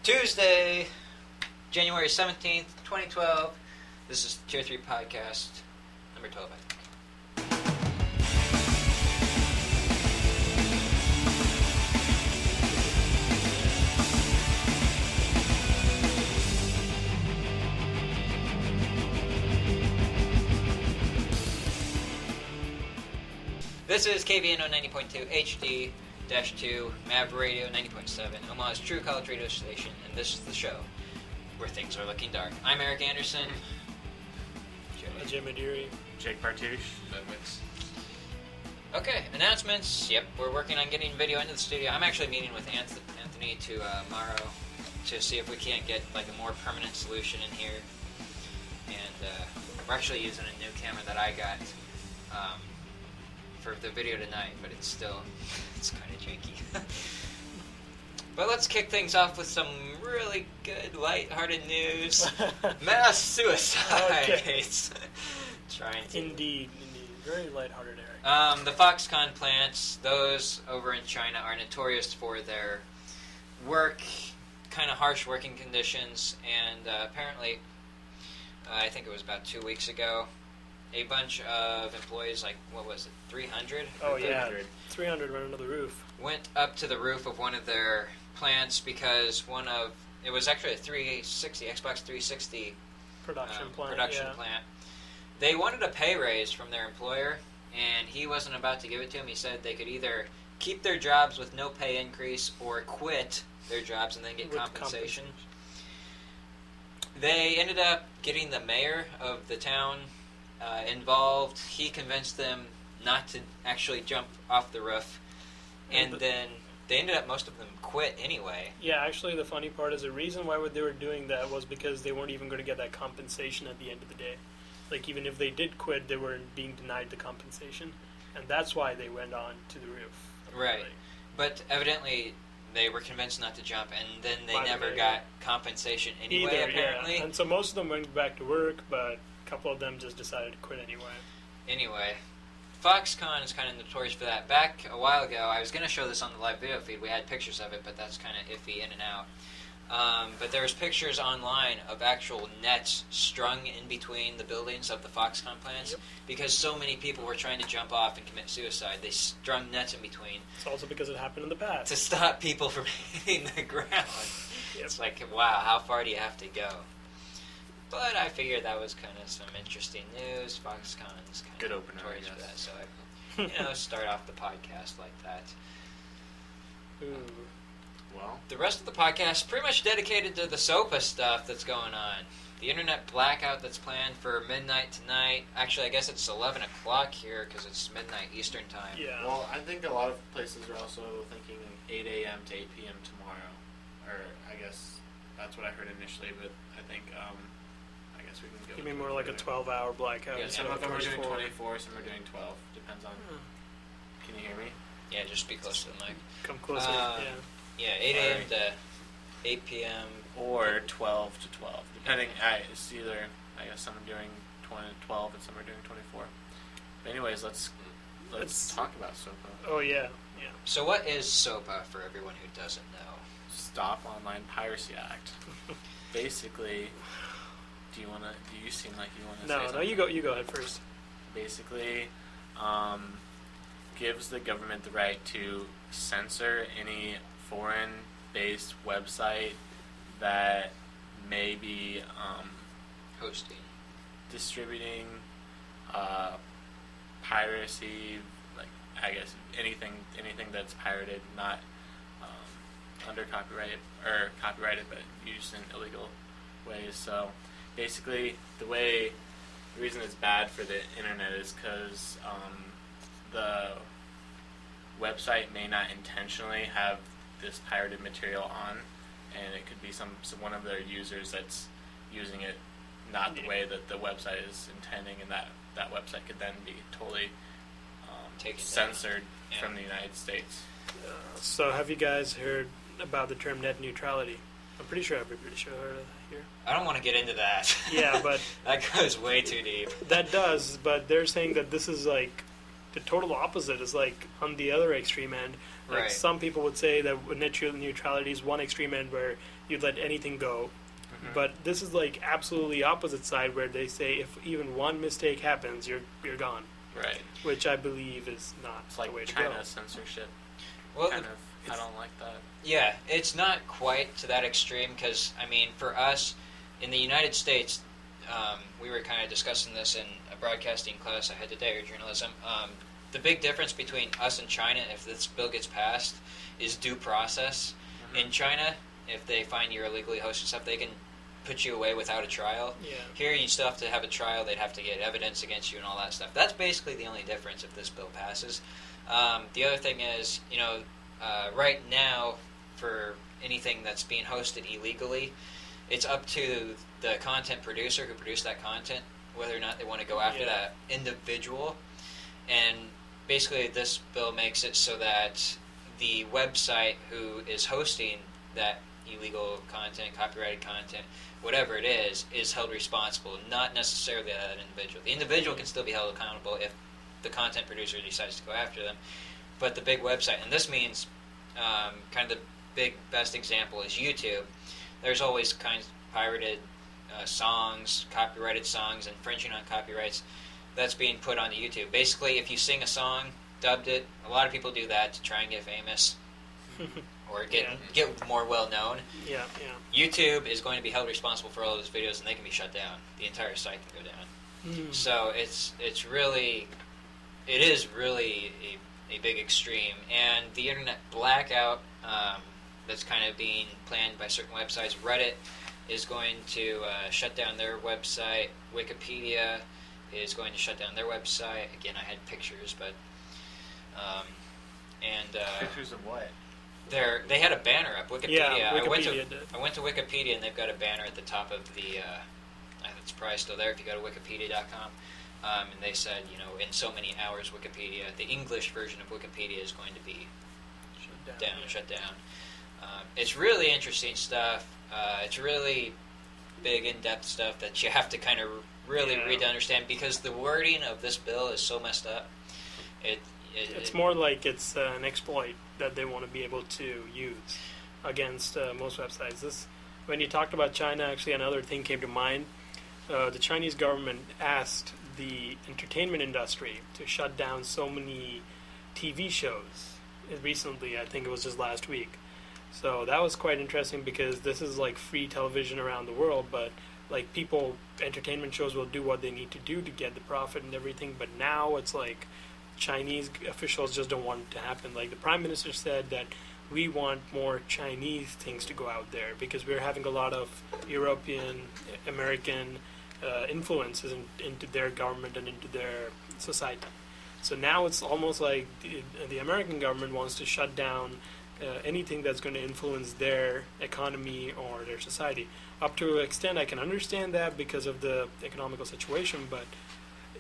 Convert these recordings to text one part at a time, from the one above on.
Tuesday, January 17th, 2012. This is Tier 3 podcast, number 12, I think. This is KVNO 90.2 HD-2, MAV Radio 90.7, Omaha's true college radio station, and this is the show where things are looking dark. I'm Eric Anderson. Jim Adiri. Jake Partouche. Okay, announcements. Yep, we're working on getting video into the studio. I'm actually meeting with Anthony tomorrow to see if we can't get like a more permanent solution in here. And we're actually using a new camera that I got for the video tonight, but it's kind of janky. But let's kick things off with some really good, light-hearted news. Mass suicides. Indeed. Very lighthearted, Eric. The Foxconn plants, those over in China, are notorious for their kind of harsh working conditions, and apparently, I think it was about 2 weeks ago, a bunch of employees, 300? Oh, yeah. 300 went under the roof. Went up to the roof of one of their plants because it was actually a 360, Xbox 360 production plant. They wanted a pay raise from their employer, and he wasn't about to give it to them. He said they could either keep their jobs with no pay increase or quit their jobs and then get compensation. They ended up getting the mayor of the town involved. He convinced them not to actually jump off the roof, and then they ended up, most of them quit anyway. Yeah, actually the funny part is the reason why they were doing that was because they weren't even going to get that compensation at the end of the day. Like, even if they did quit, they were being denied the compensation, and that's why they went on to the roof. Right, but evidently they were convinced not to jump, and then they never got compensation anyway, apparently. Yeah. And so most of them went back to work, but a couple of them just decided to quit anyway. Anyway, Foxconn is kind of notorious for that. Back a while ago, I was going to show this on the live video feed. We had pictures of it, but that's kind of iffy in and out. But there's pictures online of actual nets strung in between the buildings of the Foxconn plants because so many people were trying to jump off and commit suicide. They strung nets in between. It's also because it happened in the past. To stop people from hitting the ground. Yep. It's like, wow, how far do you have to go? But I figured that was kind of some interesting news. Foxconn's kind good of opener, notorious I guess. for that, so I, start off the podcast like that. Ooh. Well, the rest of the podcast is pretty much dedicated to the SOPA stuff that's going on. The internet blackout that's planned for midnight tonight. Actually, I guess it's 11 o'clock here because it's midnight Eastern time. Yeah. Well, I think a lot of places are also thinking 8 a.m. to 8 p.m. tomorrow. Or I guess that's what I heard initially, but I think I guess we can go. You mean more like a 12-hour blackout? Yeah, some of them are doing 24, some are doing 12. Depends on. Can you hear me? Yeah, just be close to the mic. Come closer. Yeah, 8 a.m. to 8 p.m. Or 12 to 12, depending. It's either, I guess some are doing 12 and some are doing 24. But anyways, let's talk about SOPA. Oh yeah. So what is SOPA for everyone who doesn't know? Stop Online Piracy Act. Basically, do you seem like you want to say something? No, you go ahead first. Basically, gives the government the right to censor any foreign-based website that may be Hosting, distributing piracy, like I guess anything that's pirated, not under copyright or copyrighted, but used in illegal ways. So basically, the reason it's bad for the internet is because the website may not intentionally have this pirated material on, and it could be one of their users that's using it not the way that the website is intending, and that website could then be totally censored from the United States. So have you guys heard about the term net neutrality? I'm pretty sure everybody should have heard of that here. I don't want to get into that. Yeah, but that goes way too deep. That does, but they're saying that this is like the total opposite is like on the other extreme end. Like Right. some people would say that net neutrality is one extreme end where you'd let anything go. But this is like absolutely opposite side where they say if even one mistake happens, you're gone. Right. Which I believe is not It's the like way to China go. censorship. Well, Kind of. I don't like that. yeah, it's not quite to that extreme because, I mean, for us in the United States, we were kind of discussing this in a broadcasting class I had today, or journalism. The big difference between us and China, if this bill gets passed, is due process. In China, if they find you're illegally hosting stuff, they can put you away without a trial. Yeah. Here, you still have to have a trial. They'd have to get evidence against you and all that stuff. That's basically the only difference if this bill passes. The other thing is, right now, for anything that's being hosted illegally, it's up to the content producer who produced that content whether or not they want to go after that individual. And basically, this bill makes it so that the website who is hosting that illegal content, copyrighted content, whatever it is held responsible, not necessarily that individual. The individual can still be held accountable if the content producer decides to go after them. But the big website, and this means kind of the big best example is YouTube. There's always kinds of pirated songs, copyrighted songs, infringing on copyrights that's being put onto YouTube. Basically, if you sing a song, dubbed it, a lot of people do that to try and get famous or get more well known. Yeah. YouTube is going to be held responsible for all those videos, and they can be shut down. The entire site can go down. So it is really a big extreme, and the internet blackout that's kind of being planned by certain websites. Reddit is going to shut down their website. Wikipedia is going to shut down their website. Again, I had pictures, but Pictures of what? they had a banner up. Wikipedia. Yeah, Wikipedia did. I went to Wikipedia, and they've got a banner at the top of the. It's probably still there if you go to wikipedia.com. And they said, in so many hours, Wikipedia, the English version of Wikipedia is going to be shut down. It's really interesting stuff. It's really big, in-depth stuff that you have to kind of really read to understand because the wording of this bill is so messed up. It's more like it's an exploit that they want to be able to use against most websites. When you talked about China, actually another thing came to mind. The Chinese government asked the entertainment industry to shut down so many TV shows recently. I think it was just last week. So that was quite interesting because this is like free television around the world, but like entertainment shows will do what they need to do to get the profit and everything, but now it's like Chinese officials just don't want it to happen. Like the Prime Minister said that we want more Chinese things to go out there because we're having a lot of European, American influences into their government and into their society. So now it's almost like the American government wants to shut down anything that's going to influence their economy or their society. Up to an extent, I can understand that because of the economical situation, but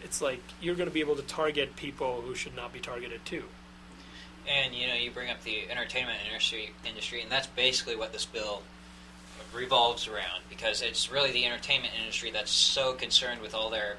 it's like you're going to be able to target people who should not be targeted too. And you bring up the entertainment industry, and that's basically what this bill revolves around, because it's really the entertainment industry that's so concerned with all their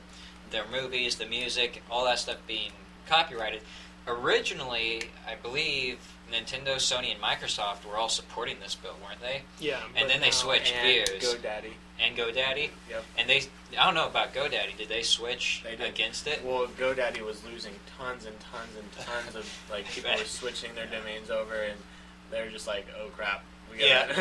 movies, the music, all that stuff being copyrighted. Originally, I believe Nintendo, Sony, and Microsoft were all supporting this bill, weren't they? Yeah. And then they switched views. GoDaddy. And GoDaddy? Yep. And I don't know about GoDaddy. Did they switch against it? Well, GoDaddy was losing tons and tons and tons of, people were switching their domains over, and they're just like, oh crap. We gotta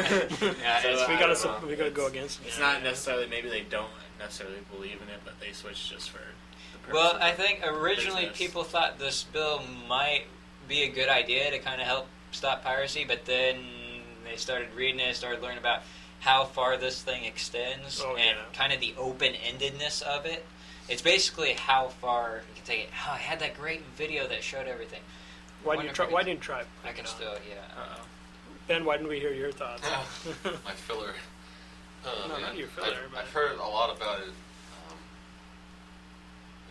go against it. It's not necessarily, maybe they don't necessarily believe in it, but they switch just for the purpose Well, of I think originally business. people thought this bill might be a good idea to kind of help stop piracy, but then they started reading it, started learning about how far this thing extends and kind of the open-endedness of it. It's basically how far you can take it. Oh, I had that great video that showed everything. Why didn't you try? I can still, Uh-oh. Ben, why didn't we hear your thoughts? My filler. No, not your filler. I've heard a lot about it.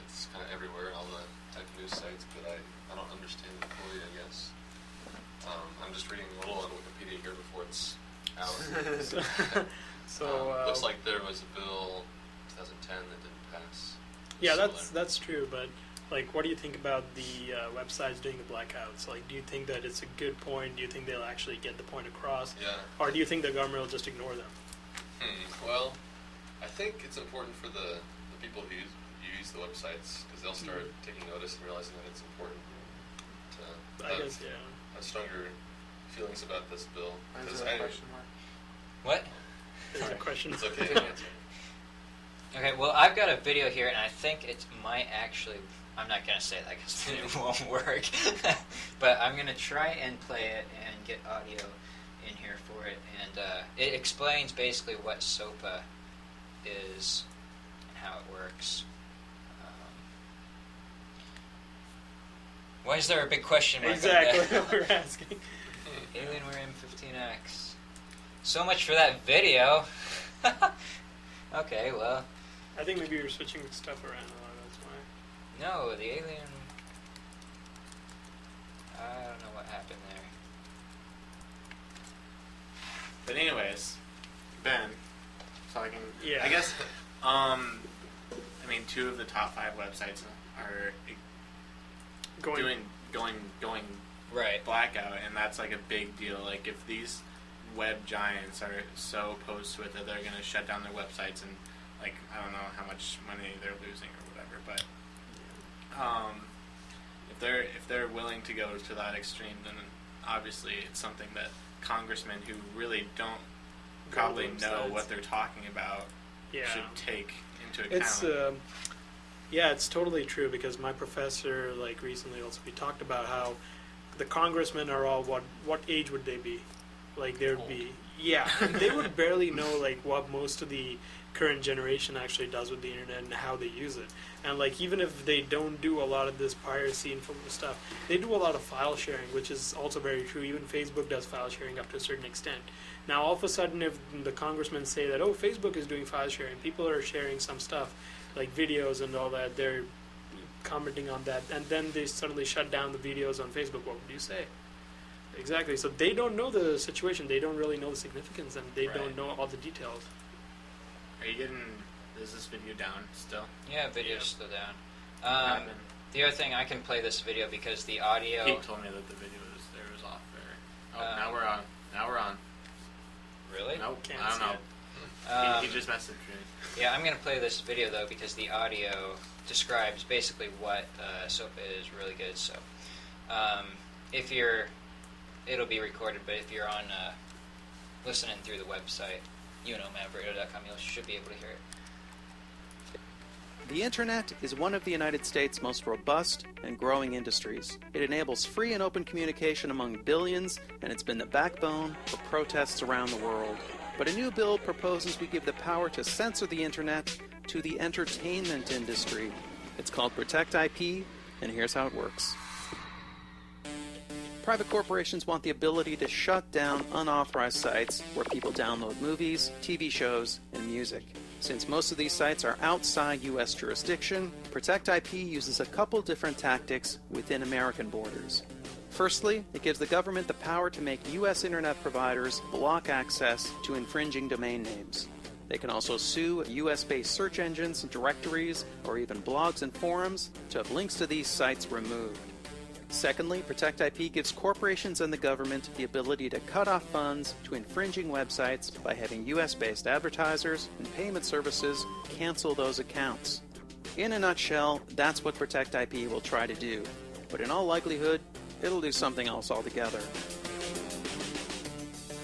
It's kind of everywhere in all the tech news sites, but I don't understand it fully, I guess. I'm just reading a little on Wikipedia here before it's out. Looks like there was a bill 2010 that didn't pass. Yeah, Similar. that's true, but Like, what do you think about the websites doing the blackouts? Like, do you think that it's a good point? Do you think they'll actually get the point across? Yeah. Or do you think the government will just ignore them? Well, I think it's important for the people who use the websites, because they'll start taking notice and realizing that it's important to I guess, yeah. have stronger feelings about this bill. Why is 'Cause there a I- question mark? What? There's a Sorry. question. It's okay to answer. Okay, well, I've got a video here, and I think it might actually... I'm not going to say that because then it won't work. But I'm going to try and play it and get audio in here for it. And it explains basically what SOPA is and how it works. Why is there a big question mark? Exactly on that? what we're asking. Alienware M15X. So much for that video. Okay, well... I think maybe you're switching stuff around a lot, that's why. No, the alien... I don't know what happened there. But anyways, Ben, so I can... Yeah. I guess, I mean, 2 of the top 5 websites are going Right. blackout, and that's like a big deal. Like, if these web giants are so opposed to it that they're going to shut down their websites, and like, I don't know how much money they're losing or whatever, but if they're willing to go to that extreme, then obviously it's something that congressmen who really don't probably know what they're talking about should take into account. It's yeah, it's totally true, because my professor, like, recently also, we talked about how the congressmen are all, what age would they be? Like, they would be, yeah, and they would barely know, like, what most of the current generation actually does with the internet and how they use it. And, like, even if they don't do a lot of this piracy and stuff, they do a lot of file sharing, which is also very true. Even Facebook does file sharing up to a certain extent. Now, all of a sudden, if the congressmen say that, oh, Facebook is doing file sharing, people are sharing some stuff, like videos and all that, they're commenting on that, and then they suddenly shut down the videos on Facebook, what would you say? Exactly. So they don't know the situation, they don't really know the significance, and they don't know all the details. Are you getting... Is this video down still? Yeah, video's still down. The other thing, I can play this video because the audio... He told me that the video was off there. Oh, now we're on. Now we're on. Really? Nope, Can't I don't see know. it. He just messaged me. Yeah, I'm going to play this video, though, because the audio describes basically what SOPA is really good. So, if you're... It'll be recorded, but if you're on listening through the website, mabradio.com, you should be able to hear it. The Internet is one of the United States' most robust and growing industries. It enables free and open communication among billions, and it's been the backbone for protests around the world. But a new bill proposes we give the power to censor the Internet to the entertainment industry. It's called Protect IP, and here's how it works. Private corporations want the ability to shut down unauthorized sites where people download movies, TV shows, and music. Since most of these sites are outside U.S. jurisdiction, Protect IP uses a couple different tactics within American borders. Firstly, it gives the government the power to make U.S. internet providers block access to infringing domain names. They can also sue U.S.-based search engines, directories, or even blogs and forums to have links to these sites removed. Secondly, Protect IP gives corporations and the government the ability to cut off funds to infringing websites by having US-based advertisers and payment services cancel those accounts. In a nutshell, that's what Protect IP will try to do. But in all likelihood, it'll do something else altogether.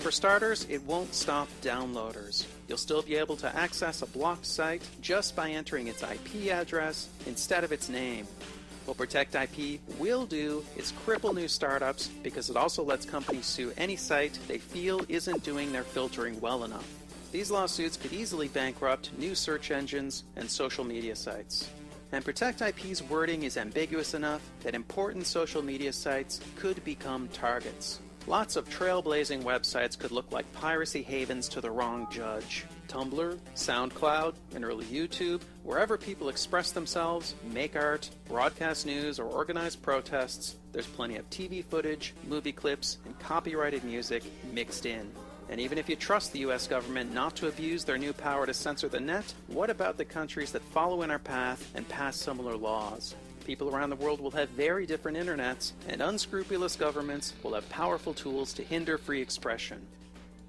For starters, it won't stop downloaders. You'll still be able to access a blocked site just by entering its IP address instead of its name. What Protect IP will do is cripple new startups because it also lets companies sue any site they feel isn't doing their filtering well enough. These lawsuits could easily bankrupt new search engines and social media sites. And Protect IP's wording is ambiguous enough that important social media sites could become targets. Lots of trailblazing websites could look like piracy havens to the wrong judge. Tumblr, SoundCloud, and early YouTube, wherever people express themselves, make art, broadcast news, or organize protests, there's plenty of TV footage, movie clips, and copyrighted music mixed in. And even if you trust the US government not to abuse their new power to censor the net, what about the countries that follow in our path and pass similar laws? People around the world will have very different internets, and unscrupulous governments will have powerful tools to hinder free expression.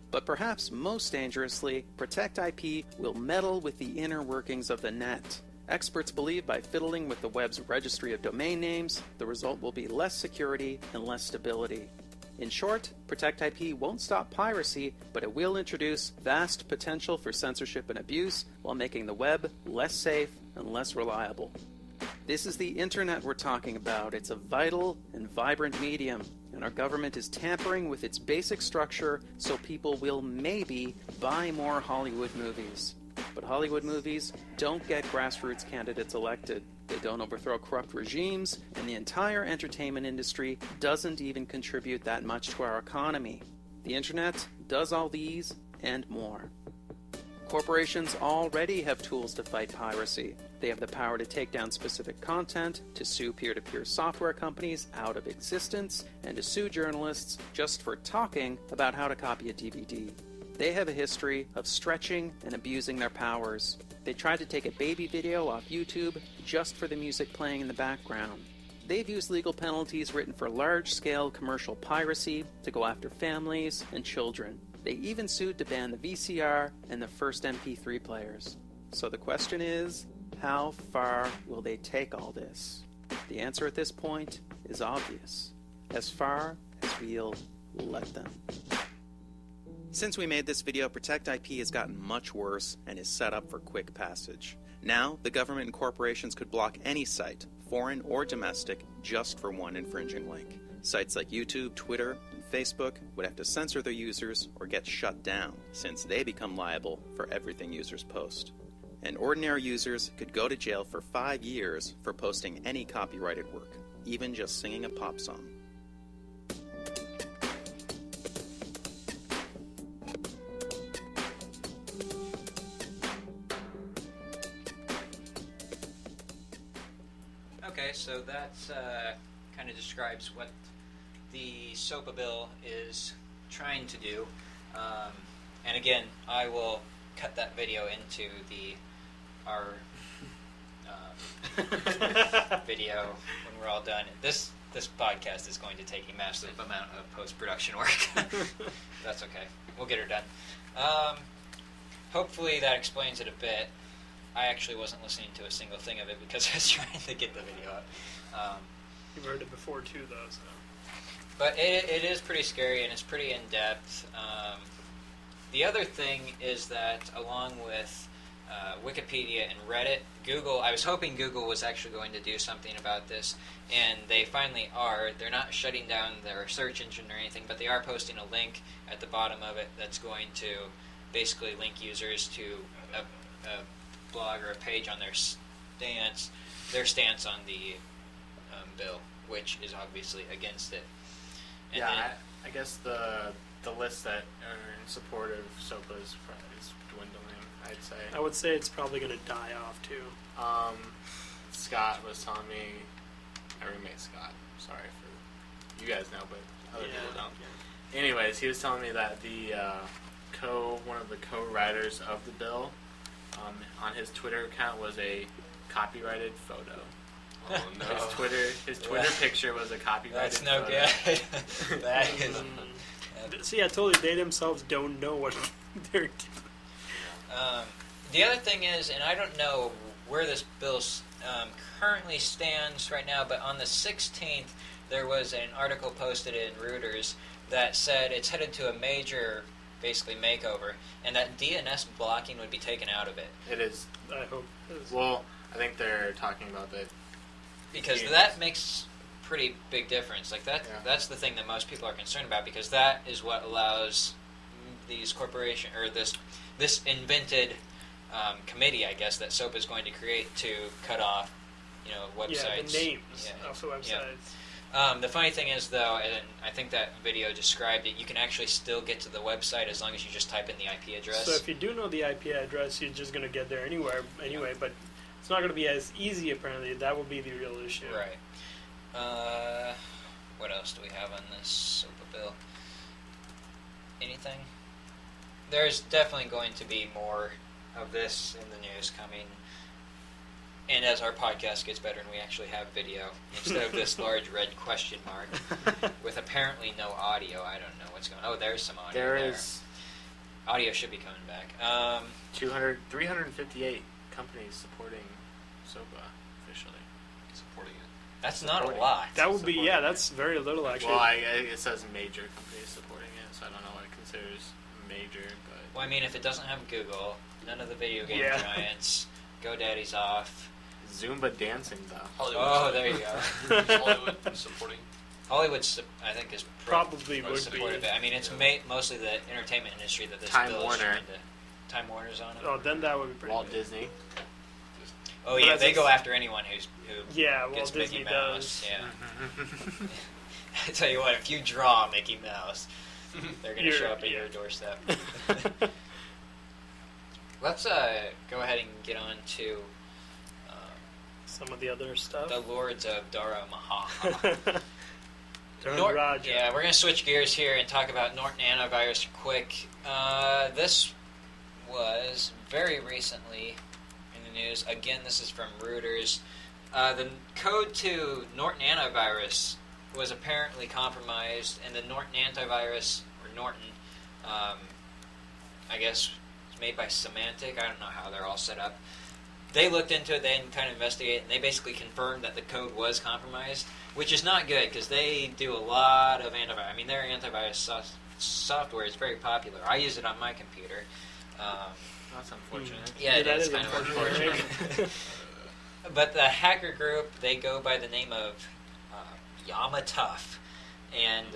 But perhaps most dangerously, Protect IP will meddle with the inner workings of the net. Experts believe by fiddling with the web's registry of domain names, the result will be less security and less stability. In short, Protect IP won't stop piracy, but it will introduce vast potential for censorship and abuse while making the web less safe and less reliable. This is the internet we're talking about. It's a vital and vibrant medium, and our government is tampering with its basic structure so people will maybe buy more Hollywood movies. But Hollywood movies don't get grassroots candidates elected. They don't overthrow corrupt regimes, and the entire entertainment industry doesn't even contribute that much to our economy. The internet does all these and more. Corporations already have tools to fight piracy. They have the power to take down specific content, to sue peer-to-peer software companies out of existence, and to sue journalists just for talking about how to copy a DVD. They have a history of stretching and abusing their powers. They tried to take a baby video off YouTube just for the music playing in the background. They've used legal penalties written for large-scale commercial piracy to go after families and children. They even sued to ban the VCR and the first MP3 players. So the question is, how far will they take all this? The answer at this point is obvious. As far as we'll let them. Since we made this video, Protect IP has gotten much worse and is set up for quick passage. Now, the government and corporations could block any site, foreign or domestic, just for one infringing link. Sites like YouTube, Twitter, and Facebook would have to censor their users or get shut down, since they become liable for everything users post. And ordinary users could go to jail for 5 years for posting any copyrighted work, even just singing a pop song. Okay, so that kind of describes what the SOPA bill is trying to do. And again, I will cut that video into our video when we're all done. This podcast is going to take a massive amount of post-production work. That's okay. We'll get her done. Hopefully that explains it a bit. I actually wasn't listening to a single thing of it because I was trying to get the video up. You've heard it before too, though. So. But it is pretty scary and it's pretty in-depth. The other thing is that along with Wikipedia and Reddit, Google, I was hoping Google was actually going to do something about this, and they finally are. They're not shutting down their search engine or anything, but they are posting a link at the bottom of it that's going to basically link users to a blog or a page on their stance on the bill, which is obviously against it. And yeah, I guess the list that are in support of SOPA is dwindling, I'd say. I would say it's probably going to die off too. Scott was telling me, my roommate Scott, sorry for, you guys know, but other people don't. Yeah. Anyways, he was telling me that the one of the co-writers of the bill on his Twitter account was a copyrighted photo. Oh no! His Twitter picture was a copyrighted photo. That's no good. That is. See, I told you, they themselves don't know what they're doing. The other thing is, and I don't know where this bill currently stands right now, but on the 16th, there was an article posted in Reuters that said it's headed to a major, basically, makeover, and that DNS blocking would be taken out of it. It is. I hope it is. Well, I think they're talking about that. Because that makes pretty big difference. Like that, Yeah. That's the thing that most people are concerned about, because that is what allows these corporation or this invented committee, I guess, that SOPA is going to create to cut off, websites. Yeah, the names of the websites. Yeah. The funny thing is, though, and I think that video described it, you can actually still get to the website as long as you just type in the IP address. So if you do know the IP address, you're just going to get there anyway, but it's not going to be as easy, apparently. That will be the real issue. Right. What else do we have on this SOPA bill? Anything? There's definitely going to be more of this in the news coming. And as our podcast gets better and we actually have video, instead of this large red question mark with apparently no audio, I don't know what's going on. Oh, there's some audio There is Audio should be coming back. 358 companies supporting SOPA officially. Supporting it. That's not a Supporting. lot. That would be, Supporting yeah, it. that's very little actually. Well, it says major companies supporting it, so I don't know what it considers major, but... Well, I mean, if it doesn't have Google, none of the video game Yeah. giants, GoDaddy's off. Zumba dancing, though. Oh, there you go. Is Hollywood supporting? Hollywood, I think, is Probably would be. supportive. I mean, it's mostly the entertainment industry that this Time bill Warner. is trying to. Time Warner's on it. Oh, then that would be pretty Walt good. Disney. Oh But yeah, that's they a- go after anyone who Yeah, gets Walt Mickey Disney Mouse. does. Yeah. I tell you what, if you draw Mickey Mouse, they're gonna You're- show up at yeah. your doorstep. Let's go ahead and get on to Some of the other stuff. the Lords of Dara Maha. Raja. Yeah, we're going to switch gears here and talk about Norton Antivirus quick. This was very recently in the news. Again, this is from Reuters. The code to Norton Antivirus was apparently compromised, and the Norton Antivirus, or Norton, I guess, it's made by Symantec. I don't know how they're all set up. They looked into it, they kind of investigated, and they basically confirmed that the code was compromised, which is not good because they do a lot of antivirus. I mean, their antivirus software is very popular. I use it on my computer. That's unfortunate. Yeah, it that is is kind of unfortunate. unfortunate. But the hacker group, they go by the name of Yamatough, and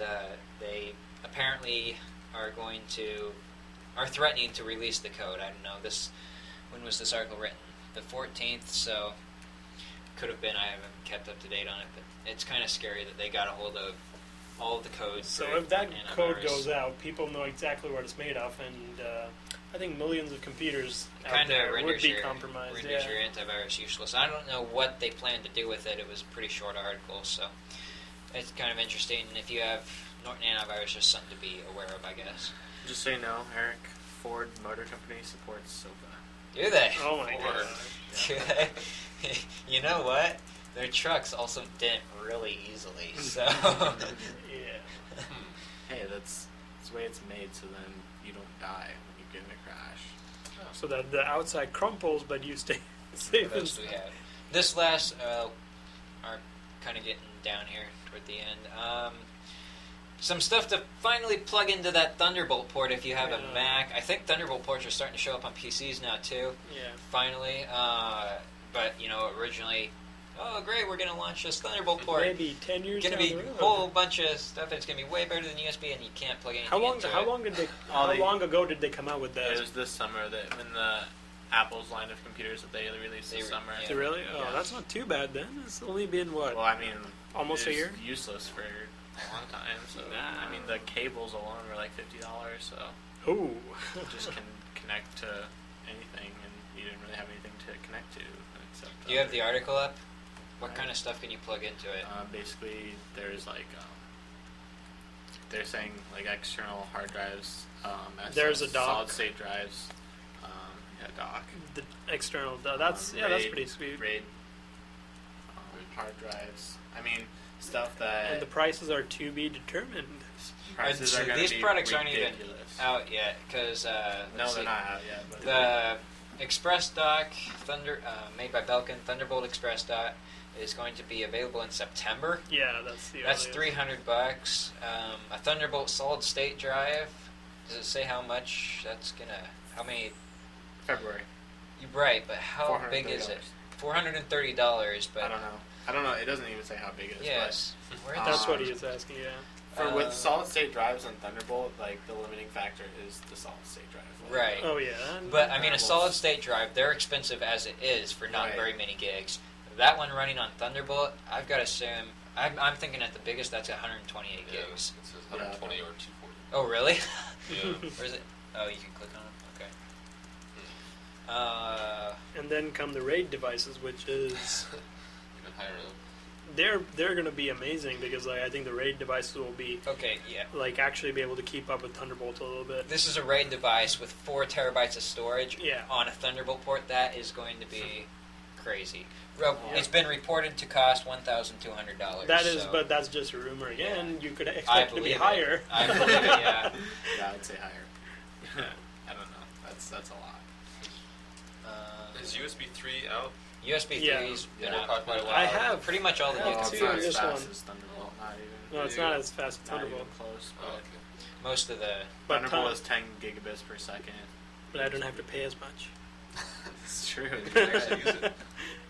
they apparently are threatening to release the code. I don't know. When was this article written? The 14th, so could have been. I haven't kept up to date on it, but it's kind of scary that they got a hold of all of the code. So for if that antivirus. code goes out, people know exactly what it's made of, and I think millions of computers out kind there of would renders be your compromised. renders Yeah. your antivirus useless. I don't know what they plan to do with it. It was a pretty short article, so it's kind of interesting. And if you have Norton Antivirus, just something to be aware of, I guess. Just so you know, Eric, Ford Motor Company supports SOPA. Do they? Oh my Or- god. Do they? You know what? Their trucks also dent really easily, so. Yeah. Hey, that's the way it's made, so then you don't die when you get in a crash. So that the outside crumples, but you stay safe What else do we inside. have? This last, are kind of getting down here toward the end. Some stuff to finally plug into that Thunderbolt port if you have a Yeah. Mac. I think Thunderbolt ports are starting to show up on PCs now too. Yeah. Finally, but originally, oh great, we're gonna launch this Thunderbolt port. Maybe 10 years Gonna down be the a road. whole bunch of stuff. And it's gonna be way better than USB, and you can't plug anything How long? into How it. long did they? Oh, How they- long ago did they come out with It that? was this summer that when the Apple's line of computers that they released this They- summer. yeah. Is it really? Oh, Yeah. that's not too bad then. It's only been what? Well, I mean, Almost a it was year? Useless for a long time. So Nah. I mean, the cables alone were like $50. So Ooh. you just can connect to anything, and you didn't really have anything to connect to. Except Do you have the article up? What kind of stuff can you plug into it? Basically, there's like they're saying like external hard drives. There's a dock. Solid state drives. Yeah, dock. The external. That's yeah. That's RAID- pretty sweet. RAID hard drives. I mean, stuff that And the prices are to be determined. prices So are going to these be products aren't even ridiculous. out yet because No, they're not out yet. But The Express Dock made by Belkin Thunderbolt Express Dock is going to be available in September. Yeah, that's the. That's earliest. $300. A Thunderbolt solid state drive. Does it say how much that's gonna? How many? February. You're right, but how big is it? $430. But I don't know. I don't know. It doesn't even say how big it is. yes, where That's what Um, he is asking. Yeah. But with Uh, solid state drives on Thunderbolt, like the limiting factor is the solid state drive. Like, Right. Oh yeah. But I mean, a Thunderbolts. solid state drive, they're expensive as it is for not Right. very many gigs. That one running on Thunderbolt, I've got to assume, I'm thinking at the biggest, that's 128 Yeah, gigs. it says 120 or 240. Oh, really? Yeah. Or is it? Oh, you can click on it? Okay. And then come the RAID devices, which is Even higher up. they're going to be amazing because like I think the RAID devices will be Okay, yeah. like actually be able to keep up with Thunderbolt a little bit. This is a RAID device with 4 terabytes of storage Yeah. on a Thunderbolt port. That is going to be crazy. It's been reported to cost $1,200. That is, so but that's just a rumor. Again, you could I expect it to be believe higher. I believe it. Yeah. Yeah, I'd say higher. I don't know. That's a lot. Is USB 3 out? USB 3's been Yeah. out for quite a while. I have. Pretty much all the I new have It's too. computers. not as This fast one. as Thunderbolt. Not even. No, it's not as fast as Not Thunderbolt. even close. Oh, But okay. Most of the But Thunderbolt is 10 gigabits per second. But I don't have to pay as much. It's true. You can actually use it.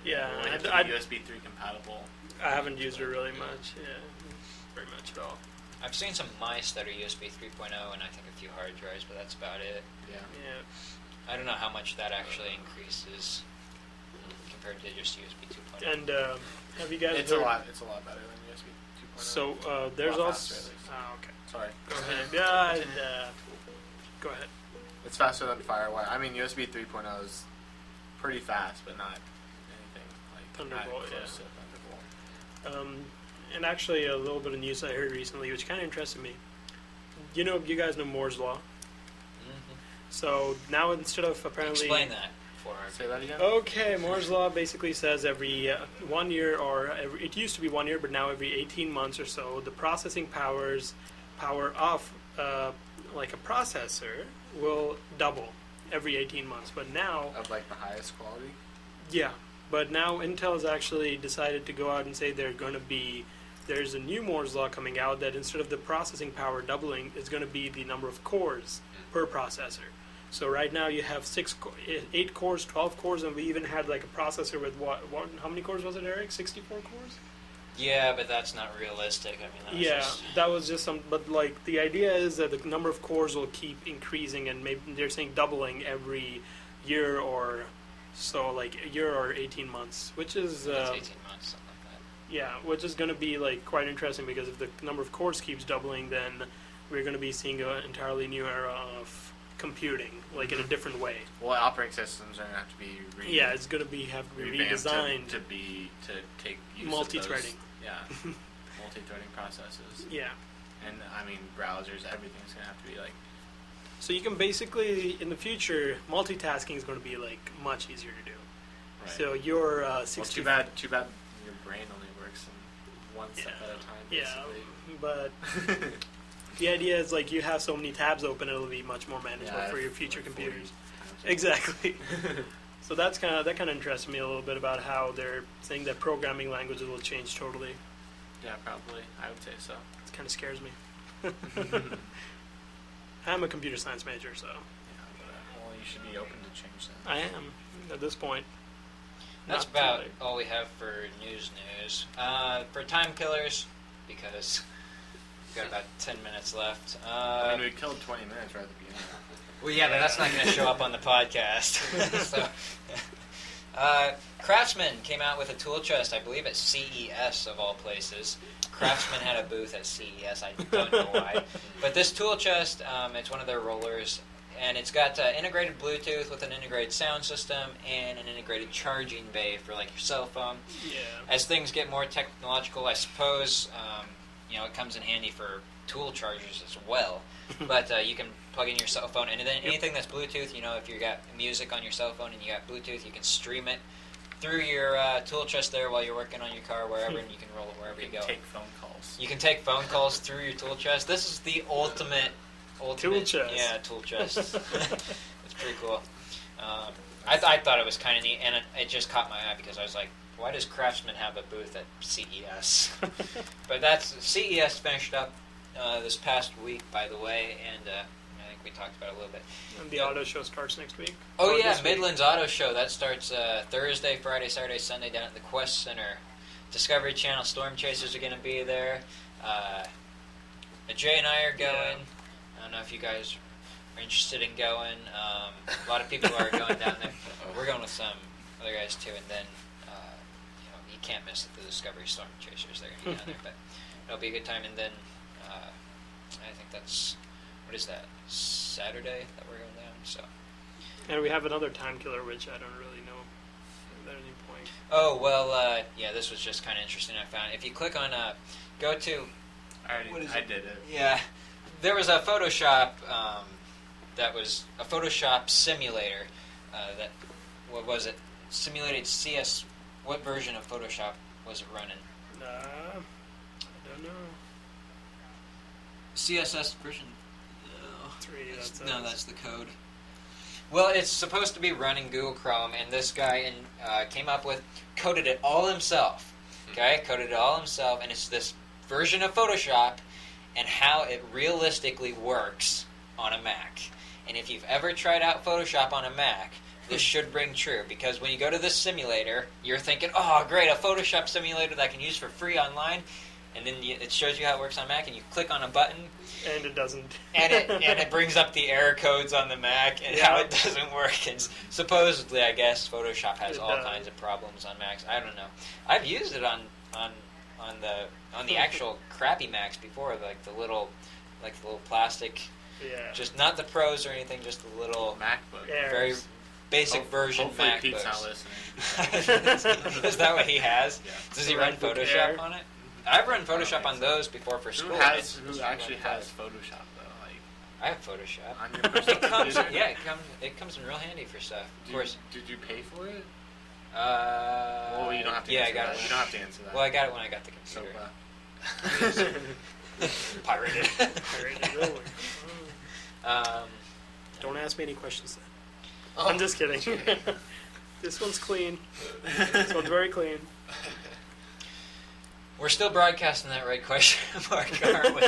Yeah, Well, you have to I be USB 3 compatible. haven't used it really much. Yeah, very much at all. I've seen some mice that are USB 3.0 and I think a few hard drives, but that's about it. Yeah. Yeah. I don't know how much that actually increases compared to just USB 2.0. And have you guys It's heard? a lot better than USB 2.0. So there's Lot also. faster, at least. Oh, okay. Sorry. Go ahead. Yeah. Go ahead. It's faster than FireWire. I mean, USB 3.0 is pretty fast, but not anything like Thunderbolt, not close yeah. to Thunderbolt. And actually, a little bit of news I heard recently, which kind of interested me. You guys know Moore's law. Mhm. So now instead of apparently Explain that for our Say that again. Okay, Moore's law basically says every 1 year, it used to be 1 year, but now every 18 months or so, the processing power of like a processor will double every 18 months. But now, Of like the highest quality. yeah, but now Intel has actually decided to go out and say there's a new Moore's law coming out that instead of the processing power doubling, it's going to be the number of cores per processor. So right now you have 8 cores, 12 cores, and we even had like a processor with how many cores was it, Eric? 64 cores? Yeah, but that's not realistic. I mean, that's Yeah, just, that was just but like the idea is that the number of cores will keep increasing, and maybe they're saying doubling every year or so, like a year or 18 months, which is that's 18 months, something like that. yeah, which is going to be like quite interesting because if the number of cores keeps doubling, then we're going to be seeing an entirely new era of computing, like in a different way. Well, operating systems are gonna have to be Yeah, it's going to have to be revamped redesigned. to take use Multi-threading. of those, yeah, multi-threading processes. Yeah. And I mean, browsers, everything's gonna have to be like. So you can basically, in the future, multitasking is going to be like much easier to do. Right. So your Well, 60. too bad your brain only works in one step Yeah. at a time. Yeah, Basically. but the idea is like you have so many tabs open, it'll be much more manageable Yeah, for your future like 40 computers. times. Exactly. So that kind of interests me a little bit about how they're saying that programming languages will change totally. Yeah, probably. I would say so. It kind of scares me. I'm a computer science major, so Yeah, but well, you should be open to change that. I am at this point. That's Not too about late. all we have for news. For time killers, because we've got about 10 minutes left. I mean, we killed 20 minutes right at the beginning. Well, yeah, but that's not going to show up on the podcast. So, Craftsman came out with a tool chest, I believe at CES of all places. Craftsman had a booth at CES, I don't know why. But this tool chest, it's one of their rollers, and it's got integrated Bluetooth with an integrated sound system and an integrated charging bay for like your cell phone. Yeah. As things get more technological, I suppose, it comes in handy for tool chargers as well. But you can plug in your cell phone, and then anything that's Bluetooth, if you got music on your cell phone and you got Bluetooth, you can stream it through your tool chest there while you're working on your car, wherever, and you can roll it wherever you go. Take phone calls. You can take phone calls through your tool chest. This is the ultimate Tool chest. Yeah, tool chest. It's pretty cool. I thought it was kind of neat, and it just caught my eye because I was like, why does Craftsman have a booth at CES? But CES finished up this past week, by the way, and I think we talked about it a little bit. And the auto show starts next week. Oh Or yeah, this week. Midlands Auto Show. That starts Thursday, Friday, Saturday, Sunday down at the Quest Center. Discovery Channel Storm Chasers are going to be there. Jay and I are going. I don't know if you guys are interested in going. A lot of people are going down there. We're going with some other guys too, and then you can't miss the Discovery Storm Chasers. They're going to be down there, but it'll be a good time. And then I think that's what is that? Saturday that we're going down. So. And we have another time killer, which I don't really know at any point. Oh well, yeah. This was just kind of interesting. I found if you click on go to. I did it. Yeah, there was a Photoshop that was a Photoshop simulator. What was it? simulated CS. What version of Photoshop was it running? I don't know. CSS version. 3. No, that's the code. Well, it's supposed to be running Google Chrome, and this guy coded it all himself. Okay, coded it all himself, and it's this version of Photoshop and how it realistically works on a Mac. And if you've ever tried out Photoshop on a Mac, this should ring true, because when you go to this simulator, you're thinking, oh, great, a Photoshop simulator that I can use for free online, and then it shows you how it works on Mac, and you click on a button, and it doesn't. and it brings up the error codes on the Mac and how it doesn't work. And supposedly, I guess Photoshop has all kinds of problems on Macs. I don't know. I've used it on the actual crappy Macs before, like the little plastic. Yeah. Just not the Pros or anything, just the little MacBook. very basic version hopefully MacBooks. Pete's not listening. Is that what he has? Yeah. Does he run MacBook Photoshop Air? on it? I've run Photoshop on those before for school. Who actually has Photoshop though? Like I have Photoshop. on your personal computer? It comes in real handy for stuff. Of course. Did you pay for it? Well, you don't have to. Yeah, answer I got that. it. You don't have to answer that. Well, I got it when I got the So, computer. Pirated. Pirated over. Um, Don't ask me any questions then. Oh, I'm just kidding. This one's clean. This one's very clean. we're still broadcasting that right question mark, aren't we?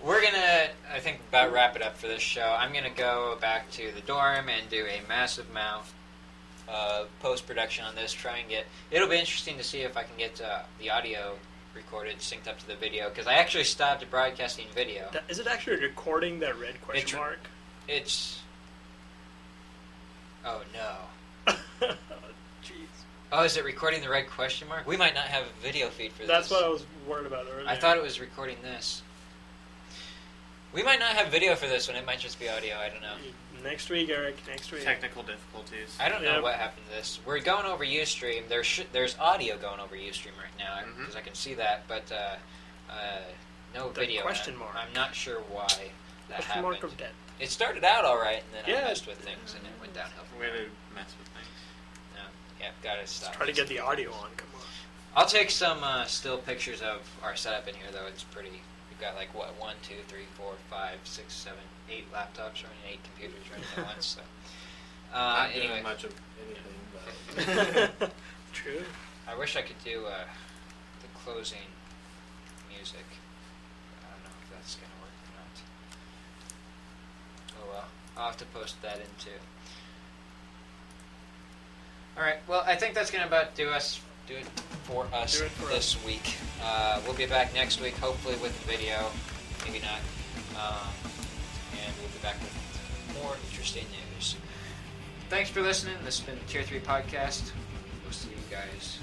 We're gonna, I think, about wrap it up for this show. I'm gonna go back to the dorm and do a massive amount of post-production on this. Try and get. It'll be interesting to see if I can get the audio recorded, synced up to the video, because I actually stopped broadcasting video. Is it actually recording that red question mark? It's. Oh no. Jeez. Oh, is it recording the red question mark? We might not have a video feed for this. That's what I was worried about earlier. I thought it was recording this. We might not have video for this one. It might just be audio. I don't know. Next week, Eric. Next week. Technical difficulties. I don't know Yep. what happened to this. We're going over Ustream. There's audio going over Ustream right now because I can see that, but no The video. question mark. I'm not sure why that Question happened. mark of death. It started out all right, and then Yeah. I messed with things, and it went downhill. Way to mess with things. Yeah, gotta stop. Try to get the audio on. Come on. I'll take some still pictures of our setup in here, though. It's pretty. We've got like 1, 2, 3, 4, 5, 6, 7, 8 laptops running, 8 computers running at once. So, Not anyway, doing much of anything, but True. I wish I could do the closing music. I don't know if that's gonna work or not. Oh well, I'll have to post that in too. All right. Well, I think that's gonna about do it for us this week. We'll be back next week, hopefully with a video, maybe not, and we'll be back with more interesting news. Thanks for listening. This has been the Tier 3 podcast. We'll see you guys